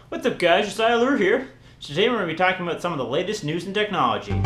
What's up guys, Josiah LaRue here. Today we're going to be talking about some of the latest news and technology. Today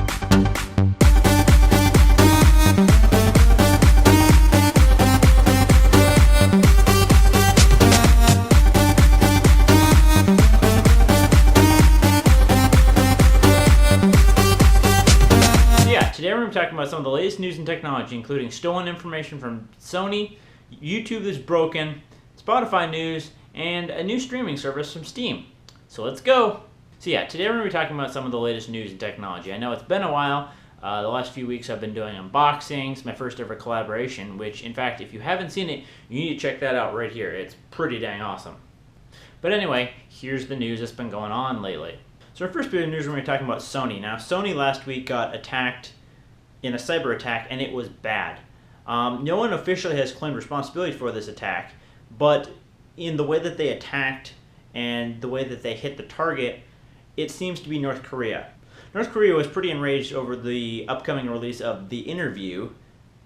we're going to be talking about some of the latest news and technology, including stolen information from Sony, YouTube that's broken, Spotify news, and a new streaming service from Steam. So let's go! Today we're going to be talking about some of the latest news and technology. I know it's been a while. The last few weeks I've been doing unboxings, my first ever collaboration, which in fact if you haven't seen it, you need to check that out right here. It's pretty dang awesome. But anyway, here's the news that's been going on lately. So our first bit of news we're going to be talking about Sony. Now Sony last week got attacked in a cyber attack, and it was bad. No one officially has claimed responsibility for this attack, but in the way that they attacked and the way that they hit the target, it seems to be North Korea. North Korea was pretty enraged over the upcoming release of The Interview,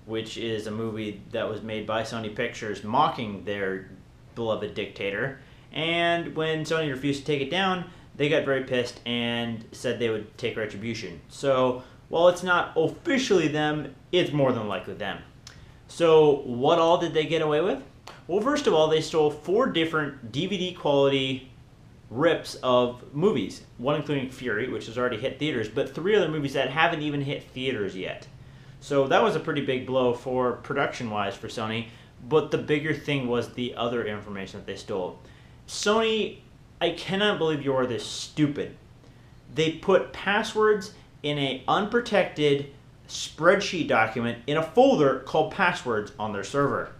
which is a movie that was made by Sony Pictures mocking their beloved dictator, and when Sony refused to take it down, they got very pissed and said they would take retribution. So while it's not officially them, it's more than likely them. So what all did they get away with? Well, first of all, they stole 4 different DVD quality rips of movies. One including Fury, which has already hit theaters, but 3 other movies that haven't even hit theaters yet. So that was a pretty big blow for production-wise for Sony, but the bigger thing was the other information that they stole. Sony, I cannot believe you are this stupid. They put passwords in an unprotected spreadsheet document in a folder called passwords on their server.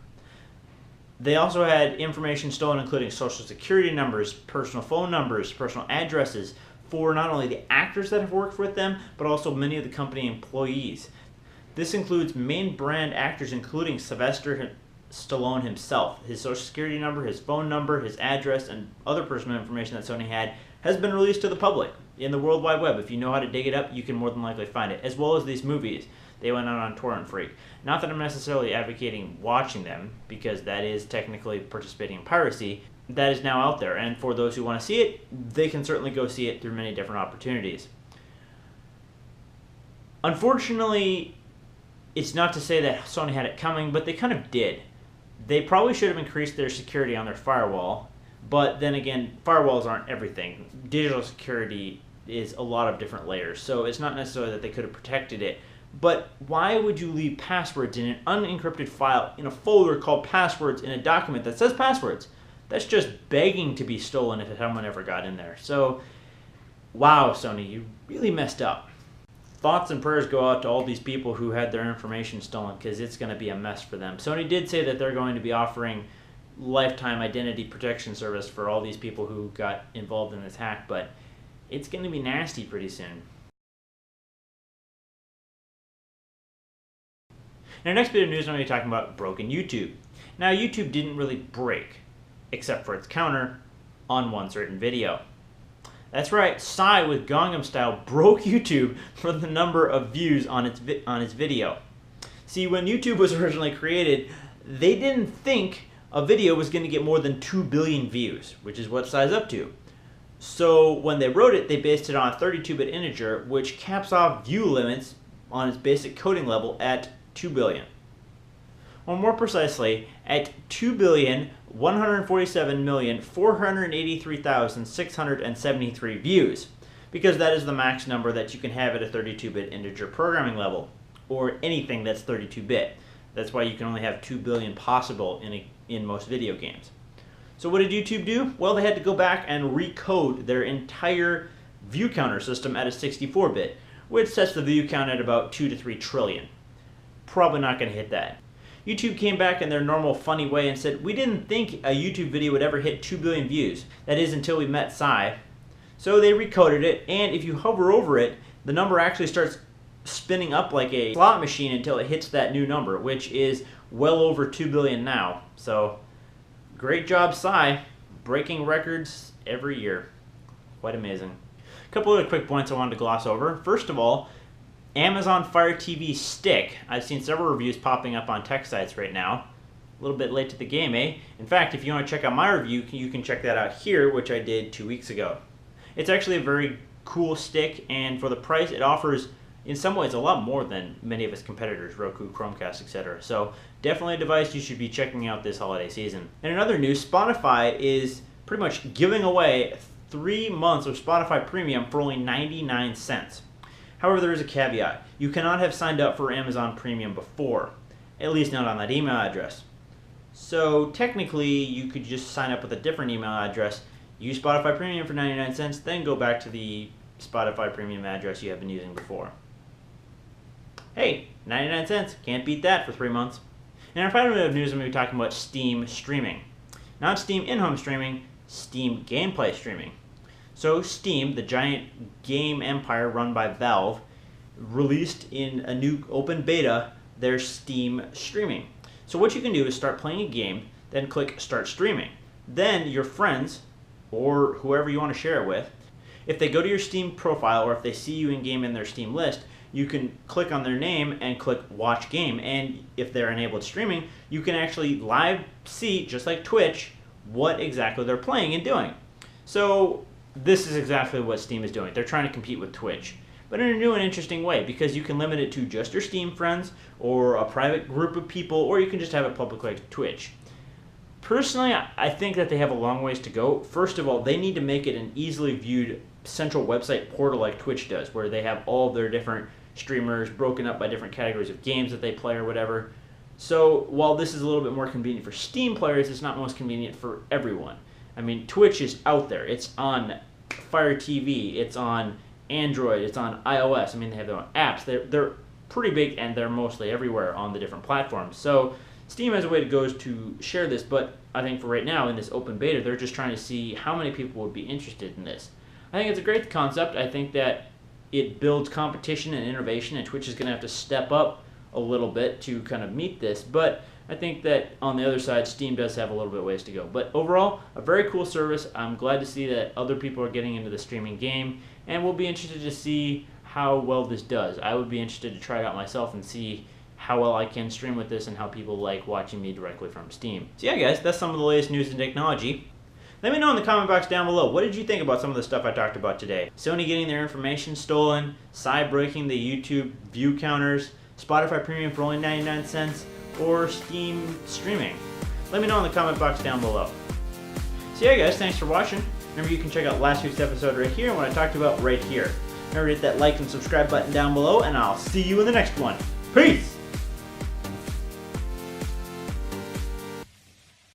They also had information stolen including social security numbers, personal phone numbers, personal addresses for not only the actors that have worked with them, but also many of the company employees. This includes main brand actors including Sylvester Stallone himself. His social security number, his phone number, his address, and other personal information that Sony had has been released to the public in the World Wide Web. If you know how to dig it up, you can more than likely find it, as well as these movies. They went out on Torrent Freak. Not that I'm necessarily advocating watching them, because that is technically participating in piracy. That is now out there, and for those who want to see it, they can certainly go see it through many different opportunities. Unfortunately, it's not to say that Sony had it coming, but they kind of did. They probably should have increased their security on their firewall, but then again, firewalls aren't everything. Digital security is a lot of different layers, so it's not necessarily that they could have protected it. But why would you leave passwords in an unencrypted file in a folder called passwords in a document that says passwords? That's just begging to be stolen if someone ever got in there. So, wow, Sony, you really messed up. Thoughts and prayers go out to all these people who had their information stolen, because it's going to be a mess for them. Sony did say that they're going to be offering lifetime identity protection service for all these people who got involved in this hack, but it's going to be nasty pretty soon. In our next bit of news, I'm going to be talking about broken YouTube. Now, YouTube didn't really break, except for its counter on one certain video. That's right, Psy with Gangnam Style broke YouTube for the number of views on its video. See, when YouTube was originally created, they didn't think a video was going to get more than 2 billion views, which is what Psy's up to. So when they wrote it, they based it on a 32-bit integer, which caps off view limits on its basic coding level at 2 billion. Or more precisely, at 2,147,483,673 views, because that is the max number that you can have at a 32-bit integer programming level, or anything that's 32-bit. That's why you can only have 2 billion possible in most video games. So what did YouTube do? Well, they had to go back and recode their entire view counter system at a 64-bit, which sets the view count at about 2 to 3 trillion. Probably not going to hit that. YouTube came back in their normal funny way and said, we didn't think a YouTube video would ever hit 2 billion views. That is until we met Psy. So they recoded it, and if you hover over it, the number actually starts spinning up like a slot machine until it hits that new number, which is well over 2 billion now. So great job, Psy, breaking records every year. Quite amazing. A couple other quick points I wanted to gloss over. First of all, Amazon Fire TV Stick. I've seen several reviews popping up on tech sites right now. A little bit late to the game, eh? In fact, if you want to check out my review, you can check that out here, which I did 2 weeks ago. It's actually a very cool stick, and for the price, it offers, in some ways, a lot more than many of its competitors, Roku, Chromecast, etc. So definitely a device you should be checking out this holiday season. And in other news, Spotify is pretty much giving away 3 months of Spotify Premium for only 99 cents. However, there is a caveat. You cannot have signed up for Amazon Premium before, at least not on that email address. So technically, you could just sign up with a different email address, use Spotify Premium for 99 cents, then go back to the Spotify Premium address you have been using before. Hey, 99 cents, can't beat that for 3 months. In our final bit of news, I'm going to be talking about Steam streaming. Not Steam in-home streaming, Steam gameplay streaming. So Steam, the giant game empire run by Valve, released in a new open beta their Steam streaming. So what you can do is start playing a game, then click Start Streaming. Then your friends, or whoever you want to share it with, if they go to your Steam profile or if they see you in-game in their Steam list, you can click on their name and click Watch Game. And if they're enabled streaming, you can actually live see, just like Twitch, what exactly they're playing and doing. So this is exactly what Steam is doing. They're trying to compete with Twitch, but in a new and interesting way, because you can limit it to just your Steam friends or a private group of people, or you can just have it public like Twitch. Personally, I think that they have a long ways to go. First of all, they need to make it an easily viewed central website portal like Twitch does, where they have all of their different streamers broken up by different categories of games that they play or whatever. So while this is a little bit more convenient for Steam players, it's not most convenient for everyone. I mean, Twitch is out there. It's on Fire TV. It's on Android. It's on iOS. I mean, they have their own apps. They're pretty big, and they're mostly everywhere on the different platforms. So Steam has a way to go to share this, but I think for right now in this open beta, they're just trying to see how many people would be interested in this. I think it's a great concept. I think that it builds competition and innovation, and Twitch is going to have to step up a little bit to kind of meet this. But I think that on the other side, Steam does have a little bit of ways to go. But overall, a very cool service. I'm glad to see that other people are getting into the streaming game, and we'll be interested to see how well this does. I would be interested to try it out myself and see how well I can stream with this and how people like watching me directly from Steam. So yeah, guys, that's some of the latest news in technology. Let me know in the comment box down below, what did you think about some of the stuff I talked about today? Sony getting their information stolen, Psy breaking the YouTube view counters, Spotify Premium for only 99 cents, or Steam streaming? Let me know in the comment box down below. So yeah, guys, thanks for watching. Remember, you can check out last week's episode right here and what I talked about right here. Remember to hit that like and subscribe button down below, and I'll see you in the next one. Peace!